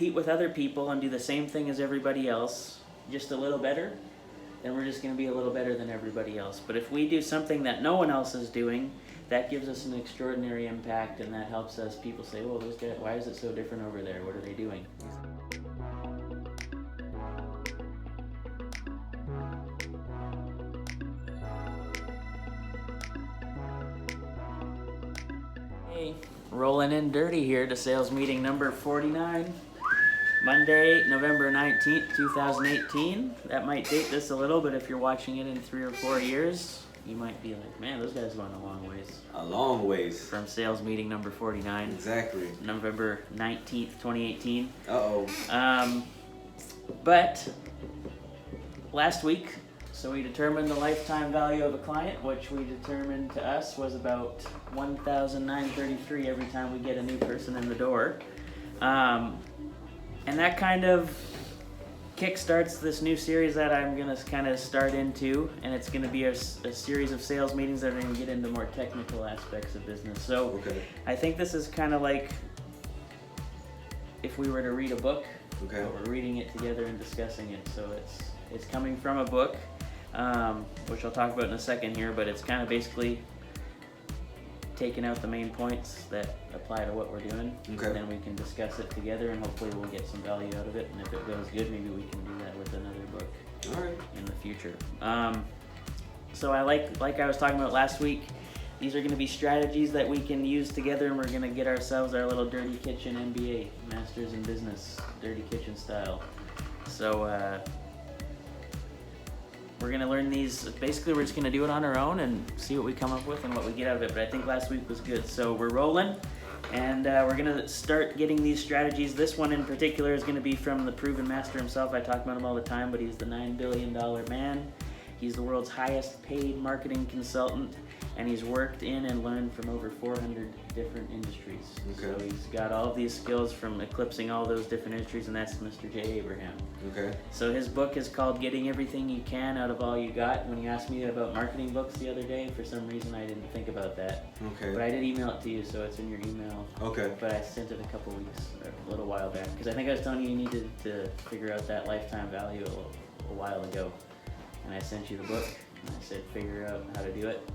compete with other people and do the same thing as everybody else, just a little better, then we're just going to be a little better than everybody else. But if we do something that no one else is doing, that gives us an extraordinary impact, and that helps us. People say, well, those guys, why is it so different over there? What are they doing? Hey, rolling in dirty here to sales meeting number 49. Monday, November 19th, 2018. That might date this a little, but if you're watching it in 3 or 4 years, you might be like, man, those guys went a long ways. A long ways. From sales meeting number 49. Exactly. November 19th, 2018. Uh-oh. But last week, so we determined the lifetime value of a client, which we determined to us was about $1,933 every time we get a new person in the door. And that kind of kickstarts this new series that I'm going to kind of start into, and it's going to be a series of sales meetings that are going to get into more technical aspects of business. So Okay. I think this is kind of like if we were to read a book, Okay. but we're reading it together and discussing it. So it's coming from a book, which I'll talk about in a second here, but it's kind of basically taking out the main points that apply to what we're doing. Okay. And then we can discuss it together, and hopefully we'll get some value out of it. And if it goes good, maybe we can do that with another book All right. in the future. So I like I was talking about last week, these are going to be strategies that we can use together, and we're going to get ourselves our little Dirty Kitchen MBA, Masters in Business, Dirty Kitchen style. So we're going to learn these. Basically, we're just going to do it on our own and see what we come up with and what we get out of it. But I think last week was good. So we're rolling, and we're going to start getting these strategies. This one in particular is going to be from the proven master himself. I talk about him all the time, but he's the $9 billion man. He's the world's highest paid marketing consultant, and he's worked in and learned from over 400 different industries. Okay. So he's got all of these skills from eclipsing all those different industries, and that's Mr. J. Abraham. Okay. So his book is called Getting Everything You Can Out of All You Got. When you asked me about marketing books the other day, for some reason I didn't think about that. Okay. But I did email it to you, so it's in your email. Okay. But I sent it a couple weeks, or a little while back, because I think I was telling you needed to figure out that lifetime value a while ago. And I sent you the book, and I said figure out how to do it.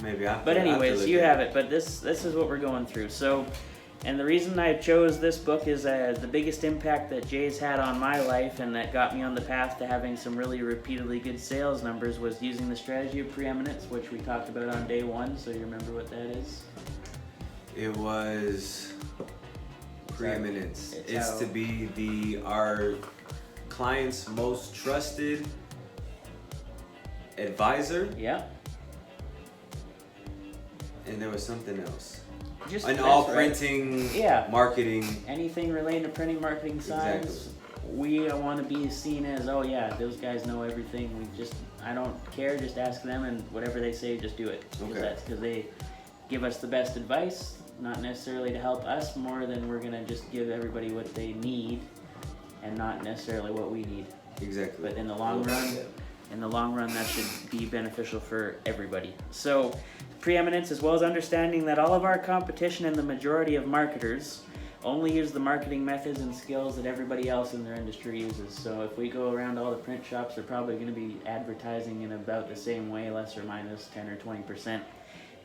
Maybe after. But anyways, you have it. But this is what we're going through. So, and the reason I chose this book is the biggest impact that Jay's had on my life, and that got me on the path to having some really repeatedly good sales numbers, was using the strategy of preeminence, which we talked about on day 1. So you remember what that is? It was preeminence. It's how- to be our client's most trusted advisor, Yeah. and there was something else. Just And that's all right. printing, Yeah. marketing. Anything related to printing, marketing, signs. Exactly. We want to be seen as, oh yeah, those guys know everything. I don't care. Just ask them, and whatever they say, just do it. Okay. That's because they give us the best advice, not necessarily to help us more than we're gonna just give everybody what they need, and not necessarily what we need. Exactly. But in the long run, that should be beneficial for everybody. So, preeminence, as well as understanding that all of our competition and the majority of marketers only use the marketing methods and skills that everybody else in their industry uses. So if we go around all the print shops, they're probably going to be advertising in about the same way, less or minus 10 or 20%.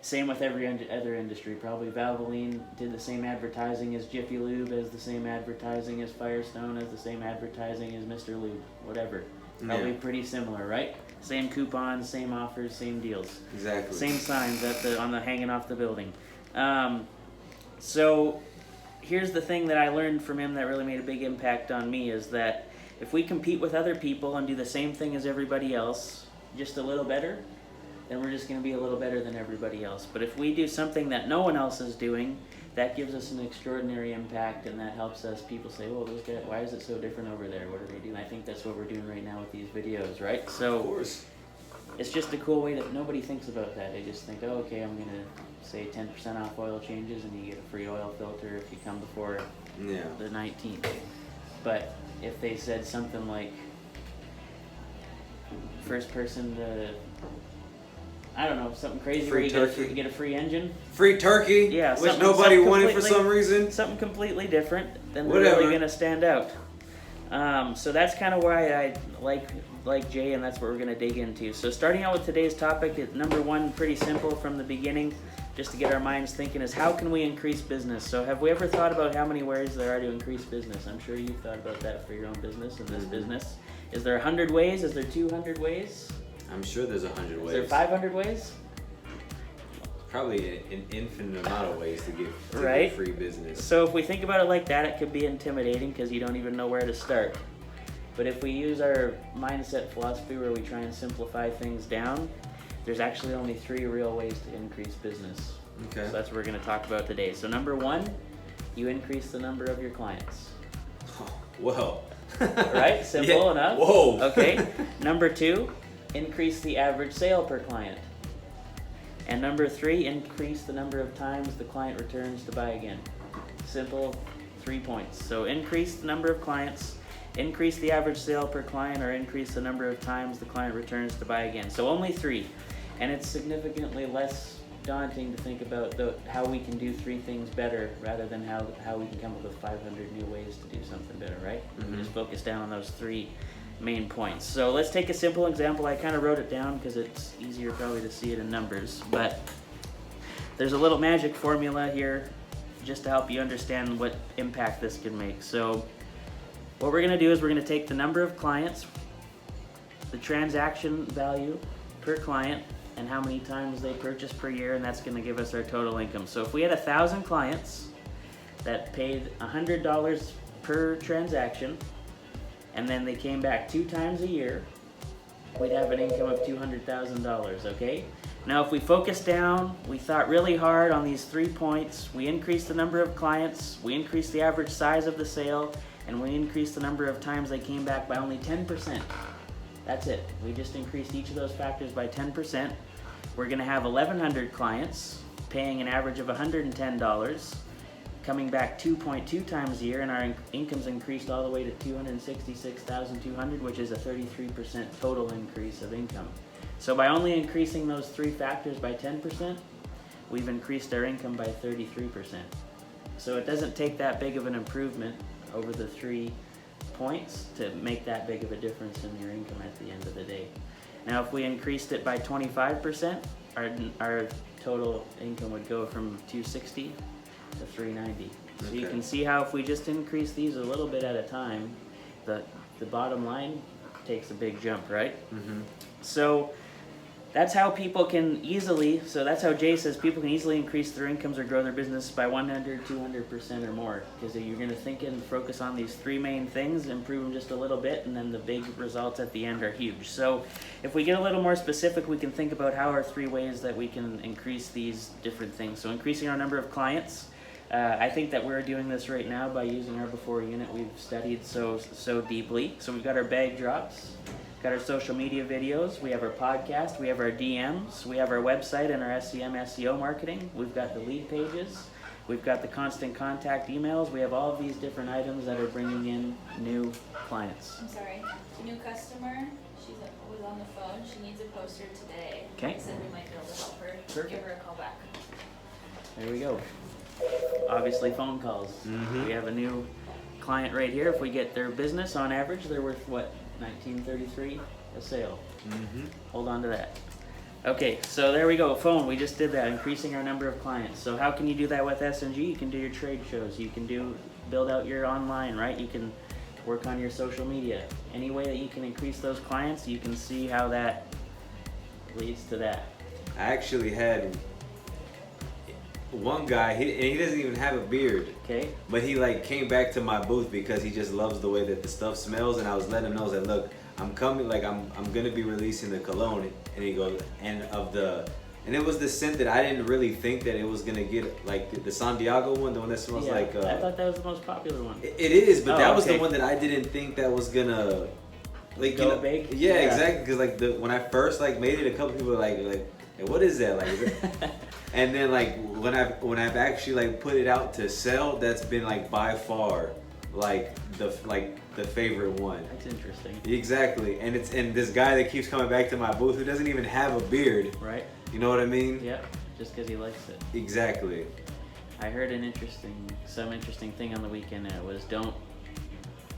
Same with every other industry. Probably Valvoline did the same advertising as Jiffy Lube, as the same advertising as Firestone, as the same advertising as Mr. Lube, whatever. Probably pretty similar, right? Same coupons, same offers, same deals. Exactly. Same signs on the hanging off the building. So here's the thing that I learned from him that really made a big impact on me, is that if we compete with other people and do the same thing as everybody else, just a little better, then we're just going to be a little better than everybody else. But if we do something that no one else is doing, that gives us an extraordinary impact, and that helps us. People say, well, those guys, why is it so different over there? What are they doing? I think that's what we're doing right now with these videos, right? So Of course. it's just a cool way that nobody thinks about that. They just think, oh, okay, I'm going to say 10% off oil changes, and you get a free oil filter if you come before Yeah. the 19th. But if they said something like, first person to I don't know, something crazy Free where turkey. you get a free engine. Free turkey, Yeah, which something- nobody something wanted for completely- some reason. Something completely different than Whatever. really going to stand out. So that's kind of why I like Jay, and that's what we're going to dig into. So starting out with today's topic, number one, pretty simple from the beginning, just to get our minds thinking, is how can we increase business? So have we ever thought about how many ways there are to increase business? I'm sure you've thought about that for your own business and this business. Is there 100 ways? Is there 200 ways? I'm sure there's 100 ways. Is there 500 ways? Probably an infinite amount of ways to get Right. free business. So if we think about it like that, it could be intimidating because you don't even know where to start. But if we use our mindset philosophy where we try and simplify things down, there's actually only 3 real ways to increase business. Okay. So that's what we're going to talk about today. So number 1, you increase the number of your clients. Well. Right? Simple Yeah. enough? Whoa. Okay. Number 2, increase the average sale per client. And number 3, increase the number of times the client returns to buy again. Simple 3 points. So increase the number of clients, increase the average sale per client, or increase the number of times the client returns to buy again. So only 3. And it's significantly less daunting to think about how we can do 3 things better rather than how we can come up with 500 new ways to do something better, right? We just focus down on those 3 main points. So let's take a simple example. I kind of wrote it down because it's easier probably to see it in numbers, but there's a little magic formula here just to help you understand what impact this can make. So what we're going to do is we're going to take the number of clients, the transaction value per client, and how many times they purchase per year, and that's going to give us our total income. So if we had 1,000 clients that paid $100 per transaction, and then they came back 2 times a year, we'd have an income of $200,000, okay? Now if we focus down, we thought really hard on these 3 points, we increased the number of clients, we increased the average size of the sale, and we increased the number of times they came back by only 10%. That's it. We just increased each of those factors by 10%. We're gonna have 1,100 clients paying an average of $110, coming back 2.2 times a year, and our income's increased all the way to $266,200, which is a 33% total increase of income. So by only increasing those 3 factors by 10%, we've increased our income by 33%. So it doesn't take that big of an improvement over the 3 points to make that big of a difference in your income at the end of the day. Now if we increased it by 25%, our total income would go from $260 to $390. So you can see how if we just increase these a little bit at a time, the bottom line takes a big jump, right? So that's how people can easily, so that's how Jay says people can easily increase their incomes or grow their business by 100, 200% or more. Because you're going to think and focus on these 3 main things, improve them just a little bit, and then the big results at the end are huge. So if we get a little more specific, we can think about how are 3 ways that we can increase these different things. So increasing our number of clients. I think that we're doing this right now by using our before unit we've studied so deeply. So we've got our bag drops, got our social media videos, we have our podcast, we have our DMs, we have our website and our SEM SEO marketing, we've got the lead pages, we've got the constant contact emails, we have all of these different items that are bringing in new clients. I'm sorry, a new customer, was on the phone, she needs a poster today. Okay. I said we might be able to help her. Perfect. Give her a call back. There we go. Obviously phone calls. We have a new client right here. If we get their business, on average, they're worth what, $19.33 a sale. Hold on to that. Okay, so there we go. Phone, we just did that, increasing our number of clients. So how can you do that with S&G? You can do your trade shows. You can build out your online, right? You can work on your social media. Any way that you can increase those clients, you can see how that leads to that. I actually had one guy, and he doesn't even have a beard. Okay. But he came back to my booth because he just loves the way that the stuff smells, and I was letting him know that look, I'm coming, I'm gonna be releasing the cologne, and he goes, and it was the scent that I didn't really think that it was gonna get, the Santiago one, the one that smells like. I thought that was the most popular one. It is, but that was okay. the one that I didn't think that was gonna Go big? Yeah, Yeah. exactly. Because when I first made it, a couple people were like, hey, what is that? Is it? And then when I've actually put it out to sell, that's been by far the favorite one. That's interesting. Exactly. And this guy that keeps coming back to my booth who doesn't even have a beard. Right. You know what I mean? Yep, just because he likes it. Exactly. I heard some interesting thing on the weekend, and it was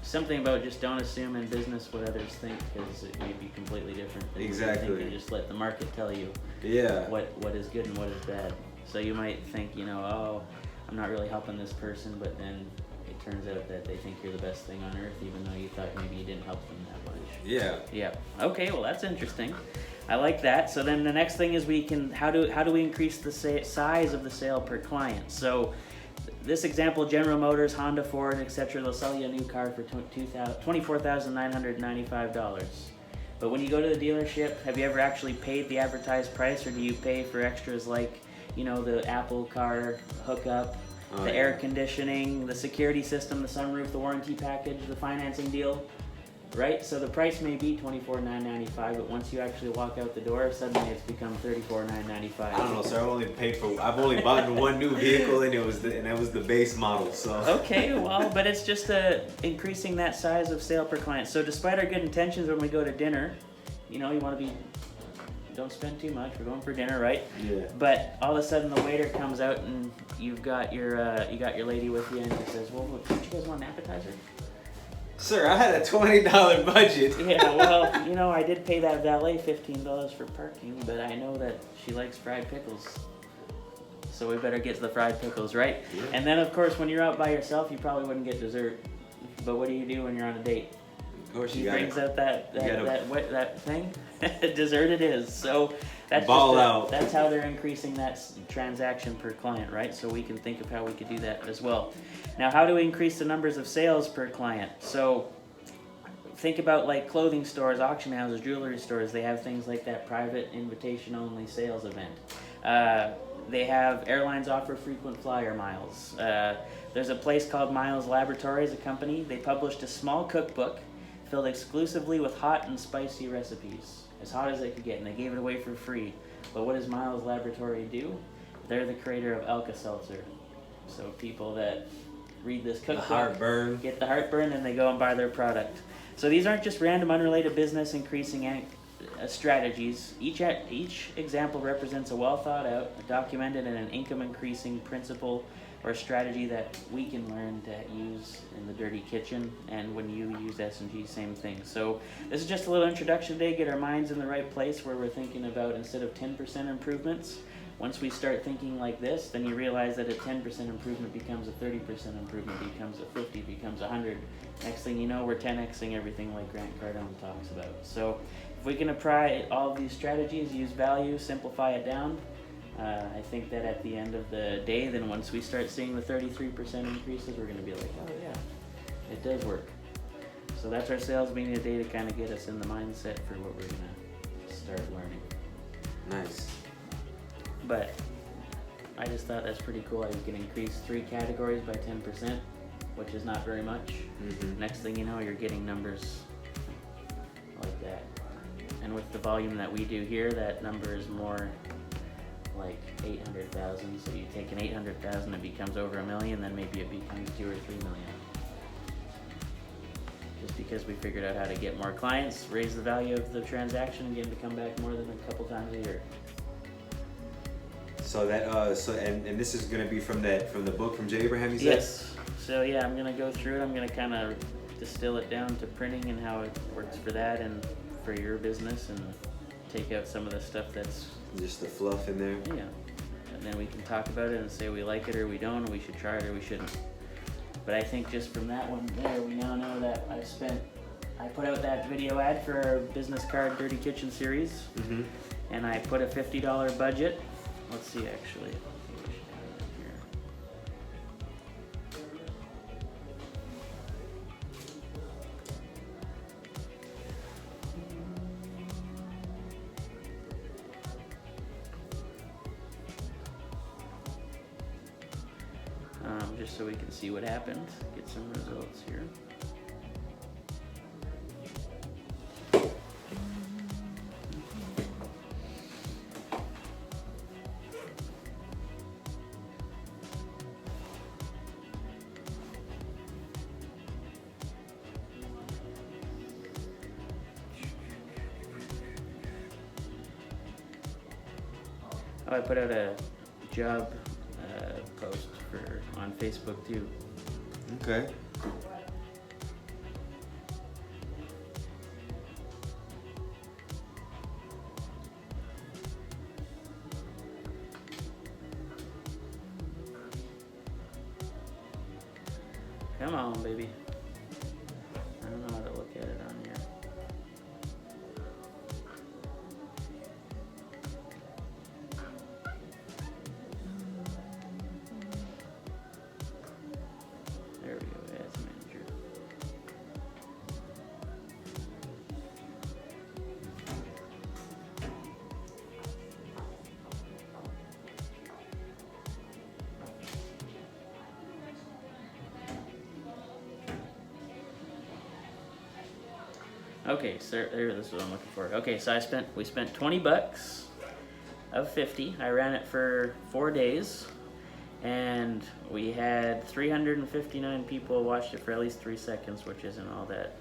something about just don't assume in business what others think, because it may be completely different than Exactly. you think, and just let the market tell you Yeah. what is good and what is bad. So you might think, oh, I'm not really helping this person, but then it turns out that they think you're the best thing on earth, even though you thought maybe you didn't help them that much. Yeah. Yeah. Okay. Well, that's interesting. I like that. So then the next thing is how do we increase the size of the sale per client? So this example, General Motors, Honda, Ford, etc. They'll sell you a new car for $24,995. But when you go to the dealership, have you ever actually paid the advertised price, or do you pay for extras like, the Apple Car hookup, the air conditioning, the security system, the sunroof, the warranty package, the financing deal? Right? So the price may be $24,995, but once you actually walk out the door, suddenly it's become $34,995. I don't know, sir. I've only bought one new vehicle, and it was the base model. So. Okay, well, but it's just increasing that size of sale per client. So despite our good intentions, when we go to dinner, you want to don't spend too much. We're going for dinner, right? Yeah. But all of a sudden, the waiter comes out, and you've got your lady with you, and she says, "Well, don't you guys want an appetizer?" Sir, I had a $20 budget. Yeah, well, I did pay that valet $15 for parking, but I know that she likes fried pickles. So we better get to the fried pickles, right? Yeah. And then, of course, when you're out by yourself, you probably wouldn't get dessert. But what do you do when you're on a date? Of course, She brings out that thing. Dessert it is. So that's that's how they're increasing that transaction per client, right? So we can think of how we could do that as well. Now, how do we increase the numbers of sales per client? So think about like clothing stores, auction houses, jewelry stores. They have things like that private invitation only sales event. They have airlines offer frequent flyer miles. There's a place called Miles Laboratories, a company. They published a small cookbook filled exclusively with hot and spicy recipes, as hot as they could get, and they gave it away for free. But what does Miles Laboratory do? They're the creator of Alka-Seltzer. So people that read this cookbook get the heartburn, and they go and buy their product. So these aren't just random unrelated business increasing strategies. Each example represents a well thought out, documented, and an income increasing principle or strategy that we can learn to use in the dirty kitchen, and when you use S&G, same thing. So this is just a little introduction today, get our minds in the right place where we're thinking about, instead of 10% improvements, once we start thinking like this, then you realize that a 10% improvement becomes a 30% improvement, becomes a 50, becomes 100. Next thing you know, we're 10xing everything like Grant Cardone talks about. So if we can apply all of these strategies, use value, simplify it down, I think that at the end of the day, then once we start seeing the 33% increases, we're going to be like, oh yeah, it does work. So that's our sales meeting today to kind of get us in the mindset for what we're going to start learning. Nice. But I just thought that's pretty cool. You can increase 3 categories by 10%, which is not very much. Mm-hmm. Next thing you know, you're getting numbers like that. And with the volume that we do here, that number is more like 800,000. So you take an 800,000, it becomes over $1 million, then maybe it becomes 2 or 3 million. Just because we figured out how to get more clients, raise the value of the transaction, and get them to come back more than a couple times a year. So that and this is gonna be from the book from Jay Abraham, you said? Yes. So yeah, I'm gonna go through it. I'm gonna kind of distill it down to printing and how it works for that and for your business, and take out some of the stuff that's just the fluff in there. Yeah. And then we can talk about it and say we like it or we don't, or we should try it or we shouldn't. But I think just from that one there, we now know that I put out that video ad for our business card Dirty Kitchen series, Mm-hmm. and I put a $50 budget. Let's see, actually. I think we should have it here. Just so we can see what happened, get some results here. Oh, I put out a job post on Facebook too. Okay. Come on, baby. I don't know how to look at it on here. There we go, ads manager. Okay, so there, this is what I'm looking for. Okay, so we spent $20 of 50. I ran it for 4 days, and we had 359 people watched it for at least 3 seconds, which isn't all that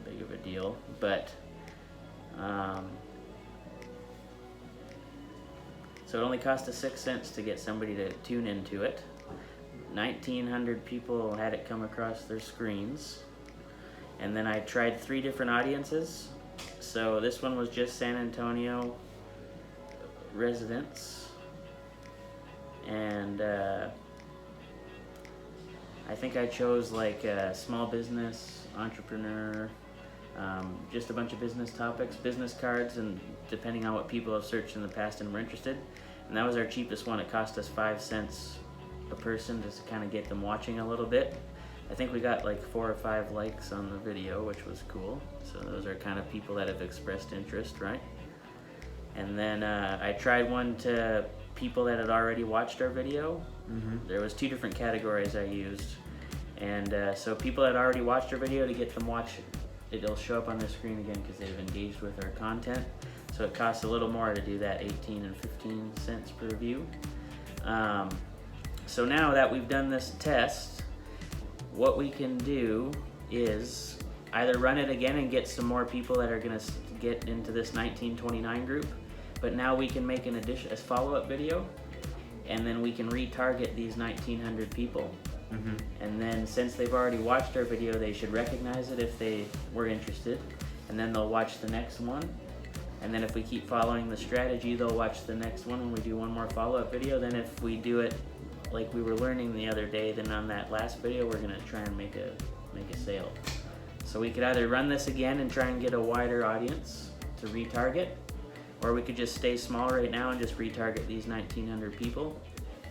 big of a deal. But so it only cost us 6 cents to get somebody to tune into it. 1,900 people had it come across their screens. And then I tried 3 different audiences. So this one was just San Antonio residents. And I think I chose like a small business, entrepreneur, just a bunch of business topics, business cards, and depending on what people have searched in the past and were interested. And that was our cheapest one. It cost us 5 cents a person just to kind of get them watching a little bit. I think we got like 4 or 5 likes on the video, which was cool. So those are kind of people that have expressed interest, right? And then I tried one to people that had already watched our video. Mm-hmm. There was 2 different categories I used. And so people that already watched our video, to get them watch it'll show up on their screen again because they've engaged with our content. So it costs a little more to do that, 18 and 15 cents per view. So now that we've done this test, what we can do is either run it again and get some more people that are going to get into this 1929 group, but now we can make a follow-up video, and then we can retarget these 1,900 people. Mm-hmm. And then since they've already watched our video, they should recognize it if they were interested, and then they'll watch the next one. And then if we keep following the strategy, they'll watch the next one when we do one more follow-up video. Then if we do it like we were learning the other day, then on that last video we're gonna try and make a sale. So we could either run this again and try and get a wider audience to retarget, or we could just stay small right now and just retarget these 1,900 people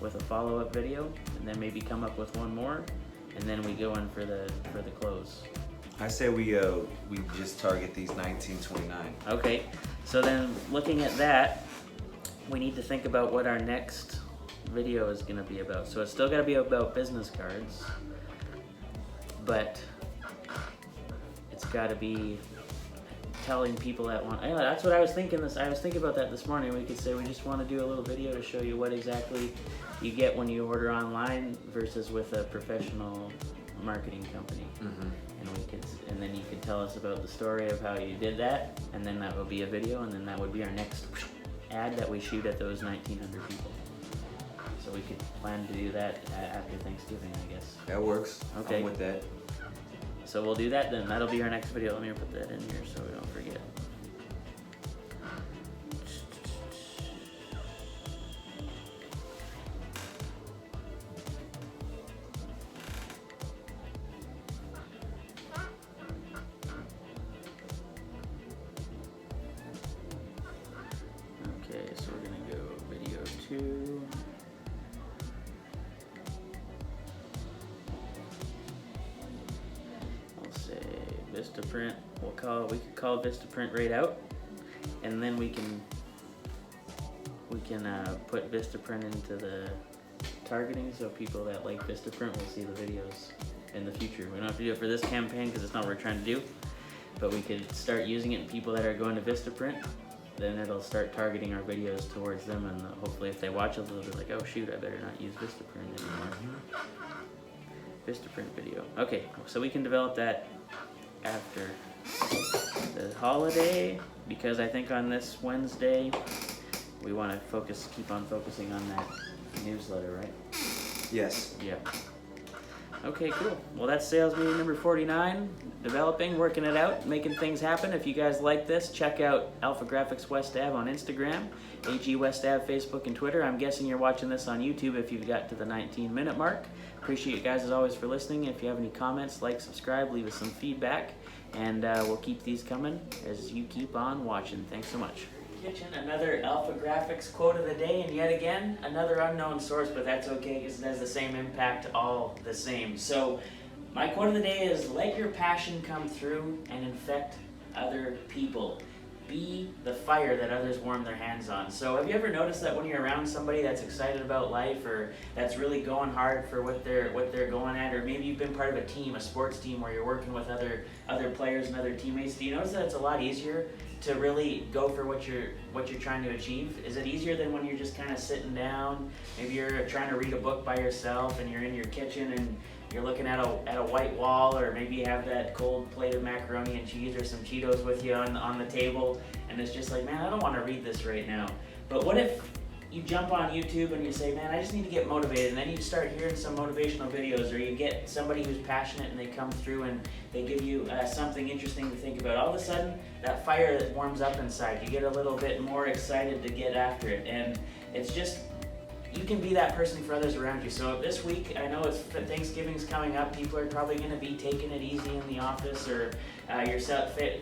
with a follow-up video, and then maybe come up with one more, and then we go in for the close. I say we just target these 1929. Okay, so then looking at that, we need to think about what our next video is going to be about. So it's still got to be about business cards, but it's got to be telling people that want. Anyway, that's what I was thinking. I was thinking about that this morning. We could say we just want to do a little video to show you what exactly you get when you order online versus with a professional marketing company. Mm-hmm. And then you could tell us about the story of how you did that, and then that would be a video, and then that would be our next ad that we shoot at those 1,900 people. So we could plan to do that after Thanksgiving, I guess. That works. Okay. I'm with that. So we'll do that then. That'll be our next video. Let me put that in here so we don't forget. Okay, so we're gonna go video 2. I'll say VistaPrint. We could call VistaPrint right out, and then we can put VistaPrint into the targeting, so people that like VistaPrint will see the videos in the future. We don't have to do it for this campaign because it's not what we're trying to do, but we could start using it in people that are going to VistaPrint. Then it'll start targeting our videos towards them, and hopefully if they watch it, they'll be like, oh shoot, I better not use VistaPrint anymore. VistaPrint video. Okay, so we can develop that after the holiday, because I think on this Wednesday we want to keep on focusing on that newsletter, right? Yes. Yeah. Okay, cool. Well, that's sales meeting number 49. Developing, working it out, making things happen. If you guys like this, check out Alpha Graphics West Ave on Instagram, AG West Ave Facebook and Twitter. I'm guessing you're watching this on YouTube if you've got to the 19-minute mark. Appreciate you guys as always for listening. If you have any comments, like, subscribe, leave us some feedback, and we'll keep these coming as you keep on watching. Thanks so much. Kitchen, another Alpha Graphics quote of the day, and yet again, another unknown source, but that's okay because it has the same impact, all the same. So, my quote of the day is, let your passion come through and infect other people. Be the fire that others warm their hands on. So have you ever noticed that when you're around somebody that's excited about life or that's really going hard for what they're going at, or maybe you've been part of a team, a sports team where you're working with other players and other teammates, do you notice that it's a lot easier to really go for what you're trying to achieve? Is it easier than when you're just kind of sitting down? Maybe you're trying to read a book by yourself and you're in your kitchen and you're looking at a white wall, or maybe you have that cold plate of macaroni and cheese or some Cheetos with you on the table, and it's just like, man, I don't want to read this right now. But what if you jump on YouTube and you say, man, I just need to get motivated, and then you start hearing some motivational videos, or you get somebody who's passionate and they come through and they give you something interesting to think about. All of a sudden, that fire that warms up inside, you get a little bit more excited to get after it, and it's just, you can be that person for others around you. So this week, I know Thanksgiving's coming up. People are probably going to be taking it easy in the office, or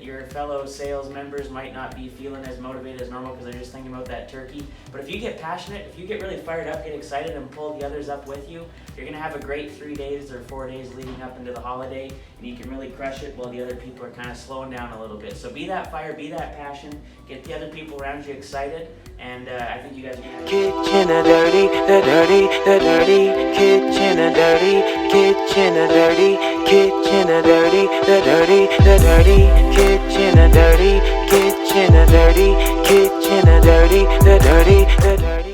your fellow sales members might not be feeling as motivated as normal because they're just thinking about that turkey. But if you get passionate, if you get really fired up, get excited, and pull the others up with you, you're going to have a great 3 days or 4 days leading up into the holiday, and you can really crush it while the other people are kind of slowing down a little bit. So be that fire, be that passion, get the other people around you excited, and I think you guys are going to Kitchen a dirty, the dirty, the dirty. Kitchen a dirty, kitchen a dirty. Kitchen a dirty, the dirty, the dirty. Kitchen a dirty, kitchen a dirty. Kitchen a dirty, the dirty, the dirty.